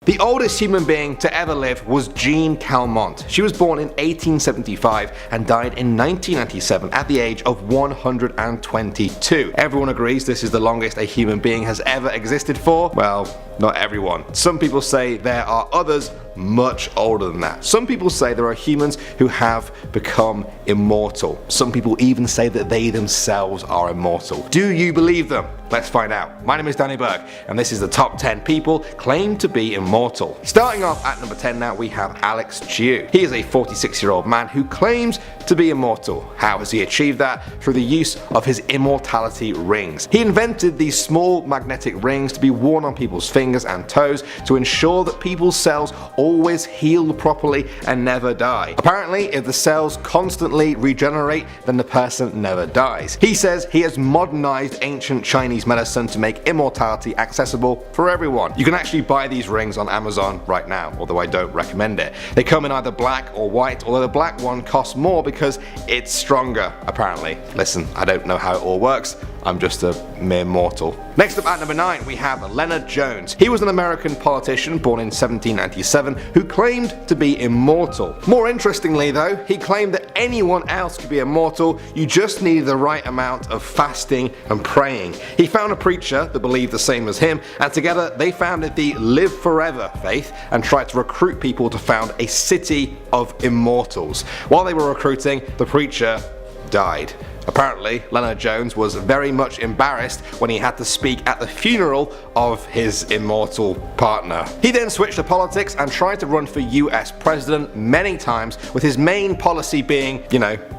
The oldest human being to ever live was Jean Calment. She was born in 1875 and died in 1997 at the age of 122. Everyone agrees this is the longest a human being has ever existed for. Well, not everyone. Some people say there are others much older than that. Some people say there are humans who have become immortal. Some people even say that they themselves are immortal. Do you believe them? Let's find out. My name is Danny Burke, and this is the top 10 people claimed to be immortal. Starting off at number 10 now, we have Alex Chiu. He is a 46-year-old man who claims to be immortal. How has he achieved that? Through the use of his immortality rings. He invented these small magnetic rings to be worn on people's fingers and toes to ensure that people's cells always heal properly and never die. Apparently, if the cells constantly regenerate, then the person never dies. He says he has modernized ancient Chinese medicine to make immortality accessible for everyone. You can actually buy these rings on Amazon right now, although I don't recommend it. They come in either black or white, although the black one costs more because it's stronger, apparently. Listen, I don't know how it all works. I'm just a mere mortal. Next up at number 9, we have Leonard Jones. He was an American politician born in 1797 who claimed to be immortal. More interestingly though, he claimed that anyone else could be immortal, you just needed the right amount of fasting and praying. He found a preacher that believed the same as him, and together they founded the Live Forever faith and tried to recruit people to found a city of immortals. While they were recruiting, the preacher died. Apparently, Leonard Jones was very much embarrassed when he had to speak at the funeral of his immortal partner. He then switched to politics and tried to run for US president many times, with his main policy being,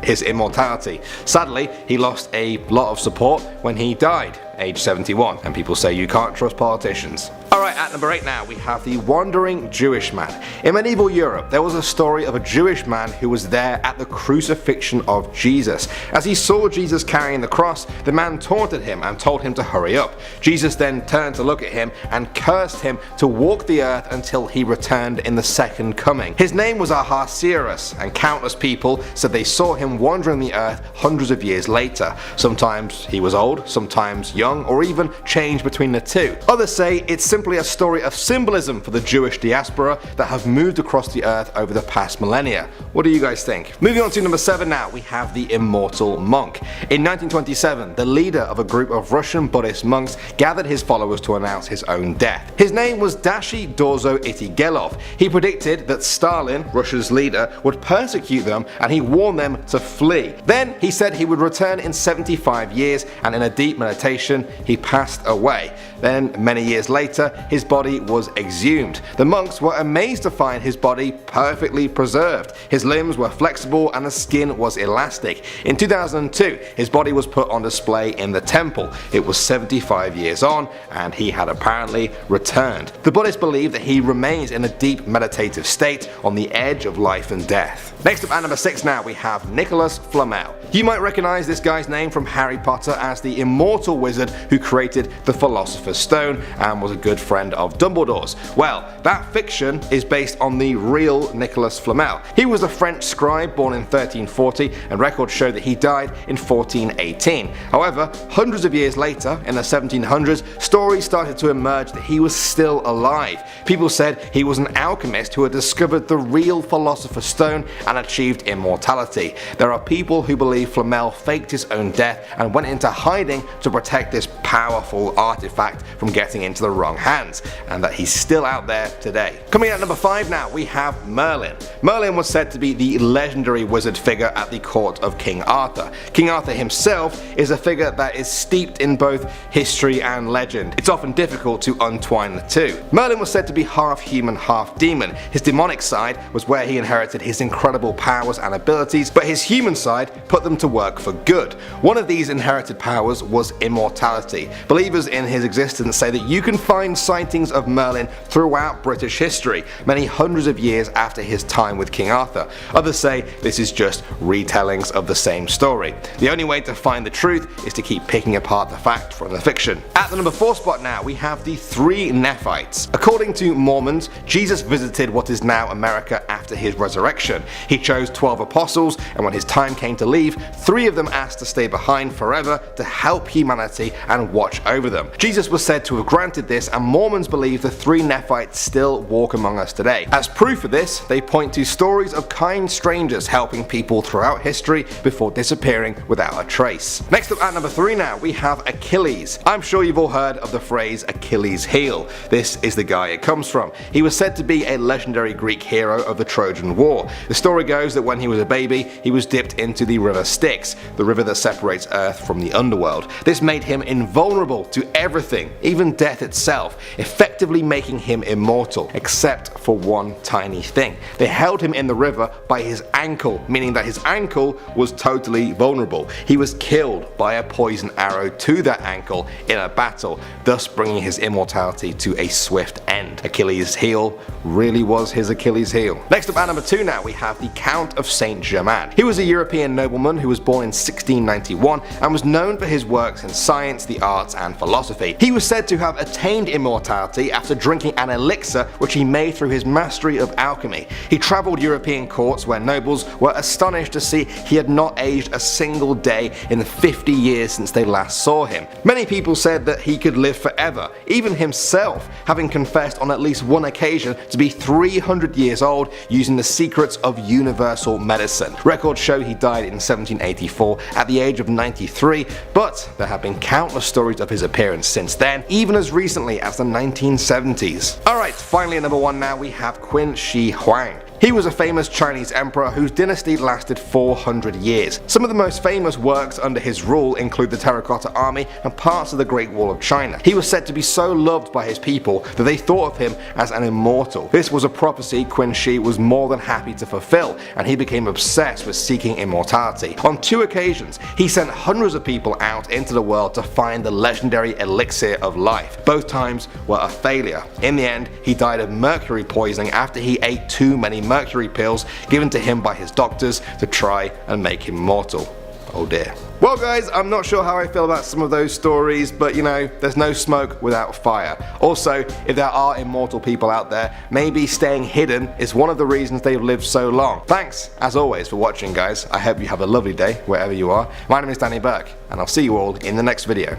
his immortality. Sadly, he lost a lot of support when he died, age 71, and people say you can't trust politicians. Alright, at number 8 now, we have the Wandering Jewish Man. In medieval Europe, there was a story of a Jewish man who was there at the crucifixion of Jesus. As he saw Jesus carrying the cross, the man taunted him and told him to hurry up. Jesus then turned to look at him and cursed him to walk the earth until he returned in the second coming. His name was Ahasuerus, and countless people said they saw him wandering the earth hundreds of years later. Sometimes he was old, sometimes young, or even changed between the two. Others say it's simply a story of symbolism for the Jewish diaspora that have moved across the earth over the past millennia. What do you guys think? Moving on to number 7 now, we have the Immortal Monk. In 1927, the leader of a group of Russian Buddhist monks gathered his followers to announce his own death. His name was Dashi Dorzo Itigelov. He predicted that Stalin, Russia's leader, would persecute them, and he warned them to flee. Then he said he would return in 75 years, and in a deep meditation, he passed away. Then, many years later, his body was exhumed. The monks were amazed to find his body perfectly preserved. His limbs were flexible and the skin was elastic. In 2002, his body was put on display in the temple. It was 75 years on, and he had apparently returned. The Buddhists believe that he remains in a deep meditative state on the edge of life and death. Next up at number 6 now, we have Nicholas Flamel. You might recognize this guy's name from Harry Potter as the immortal wizard who created the Philosopher's Stone and was a good friend of Dumbledore's. Well, that fiction is based on the real Nicholas Flamel. He was a French scribe born in 1340, and records show that he died in 1418. However, hundreds of years later, in the 1700s, stories started to emerge that he was still alive. People said he was an alchemist who had discovered the real Philosopher's Stone and achieved immortality. There are people who believe Flamel faked his own death and went into hiding to protect this powerful artifact from getting into the wrong hands, and that he's still out there today. Coming in at number 5 now, we have Merlin. Merlin was said to be the legendary wizard figure at the court of King Arthur. King Arthur himself is a figure that is steeped in both history and legend. It's often difficult to untwine the two. Merlin was said to be half human, half demon. His demonic side was where he inherited his incredible powers and abilities, but his human side put them to work for good. One of these inherited powers was immortality. Believers in his existence say that you can find sightings of Merlin throughout British history, many hundreds of years after his time with King Arthur. Others say this is just retellings of the same story. The only way to find the truth is to keep picking apart the fact from the fiction. At the number 4 spot now, we have the 3 Nephites. According to Mormons, Jesus visited what is now America after his resurrection. He chose 12 apostles, and when his time came to leave, 3 of them asked to stay behind forever to help humanity and watch over them. Jesus was was said to have granted this, and Mormons believe the three Nephites still walk among us today. As proof of this, they point to stories of kind strangers helping people throughout history before disappearing without a trace. Next up at number 3 now, we have Achilles. I'm sure you've all heard of the phrase Achilles' heel. This is the guy it comes from. He was said to be a legendary Greek hero of the Trojan War. The story goes that when he was a baby, he was dipped into the river Styx, the river that separates Earth from the underworld. This made him invulnerable to everything, even death itself, effectively making him immortal, except for one tiny thing. They held him in the river by his ankle, meaning that his ankle was totally vulnerable. He was killed by a poison arrow to that ankle in a battle, thus bringing his immortality to a swift end. Achilles' heel really was his Achilles' heel. Next up at number 2 now, we have the Count of Saint Germain. He was a European nobleman who was born in 1691 and was known for his works in science, the arts and philosophy. He was said to have attained immortality after drinking an elixir which he made through his mastery of alchemy. He travelled European courts where nobles were astonished to see he had not aged a single day in the 50 years since they last saw him. Many people said that he could live forever, even himself having confessed on at least one occasion to be 300 years old using the secrets of universal medicine. Records show he died in 1784 at the age of 93, but there have been countless stories of his appearance since then, even as recently as the 1970s. Alright, finally at number 1 now, we have Qin Shi Huang. He was a famous Chinese emperor whose dynasty lasted 400 years. Some of the most famous works under his rule include the Terracotta Army and parts of the Great Wall of China. He was said to be so loved by his people that they thought of him as an immortal. This was a prophecy Qin Shi was more than happy to fulfill, and he became obsessed with seeking immortality. On 2 occasions, he sent hundreds of people out into the world to find the legendary elixir of life. Both times were a failure. In the end, he died of mercury poisoning after he ate too many mercury pills given to him by his doctors to try and make him mortal. Oh dear. Well guys, I'm not sure how I feel about some of those stories, but you know, there's no smoke without fire. Also, if there are immortal people out there, maybe staying hidden is one of the reasons they've lived so long. Thanks, as always, for watching guys. I hope you have a lovely day wherever you are. My name is Danny Burke, and I'll see you all in the next video.